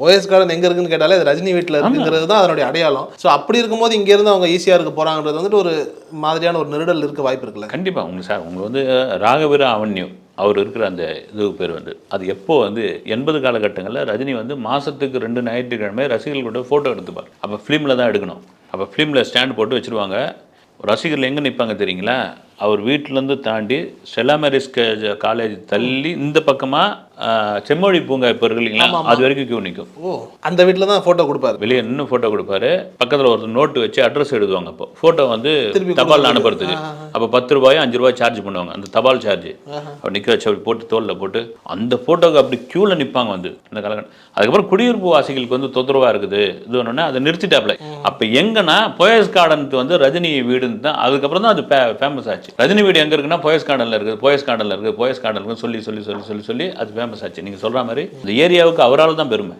OS garden எங்கே இருக்குன்னு கேட்டாலே அது ரஜினி வீட்டில் இருக்குங்கிறது தான் அதனுடைய அடையாளம். ஸோ அப்படி இருக்கும்போது இங்கேருந்து அவங்க ஈஸியாக போகிறாங்கிறது வந்துட்டு ஒரு மாதிரியான ஒரு நெருடல் இருக்க வாய்ப்பு இருக்குல்ல? கண்டிப்பாக உங்களுக்கு சார், உங்களுக்கு வந்து ராகவீர அவன்யூ அவர் இருக்கிற அந்த இது பேர் வந்து அது எப்போ வந்து 80 காலகட்டங்களில் ரஜினி வந்து மாதத்துக்கு 2 ஞாயிற்றுக்கிழமை ரசிகர்கள் கூட ஃபோட்டோ எடுத்துப்பார். அப்போ ஃபிலிமில் தான் எடுக்கணும். அப்போ ஃபிலிமில் ஸ்டாண்ட் போட்டு வச்சுருவாங்க. ரசிகர்கள் எங்கே நிற்பாங்க தெரியுங்களா? அவர் வீட்டிலேருந்து தாண்டி ஸ்டெல்லா மேரிஸ் காலேஜ் தள்ளி இந்த பக்கமாக செம்மொழி பூங்கா இப்போ இருக்கு இல்லைங்களா, அது வரைக்கும் கியூ நிற்கும். ஓ, அந்த வீட்டில் தான் ஃபோட்டோ கொடுப்பாரு. வெளியே நின்று ஃபோட்டோ கொடுப்பாரு. பக்கத்தில் ஒரு நோட்டு வச்சு அட்ரஸ் எழுதுவாங்க. அப்போ ஃபோட்டோ வந்து தபால் அனுப்புறதுக்கு அப்போ 10 ரூபாயோ 5 ரூபாய் சார்ஜ் பண்ணுவாங்க, அந்த தபால் சார்ஜ். அப்போ நிற்க வச்சு அப்படி போட்டு தோலில் போட்டு அந்த ஃபோட்டோக்கு அப்படி க்யூவில் நிற்பாங்க வந்து இந்த காலகட்டம். அதுக்கப்புறம் குடியிருப்பு வாசிகளுக்கு வந்து தொந்தரவாக இருக்குது இது ஒன்றுன்னா அதை நிறுத்திட்டாப்ல. அப்போ எங்கன்னா போயஸ் கார்டனுக்கு வந்து ரஜினி வீடுன்னு தான் அதுக்கப்புறம் தான் அது ஃபேமஸ் ஆச்சு. ரஜினி வீடு எங்கே இருக்குன்னா போயஸ் கார்டனில் இருக்குது, போயஸ் கார்டனில் இருக்குது, போயஸ் கார்டனுக்கு சொல்லி சொல்லி சொல்லி சொல்லி சொல்லி அது ஃபேமஸ் ஆச்சு. நீங்கள் சொல்கிற மாதிரி இந்த ஏரியாவுக்கு அவரால் தான் பெருமை.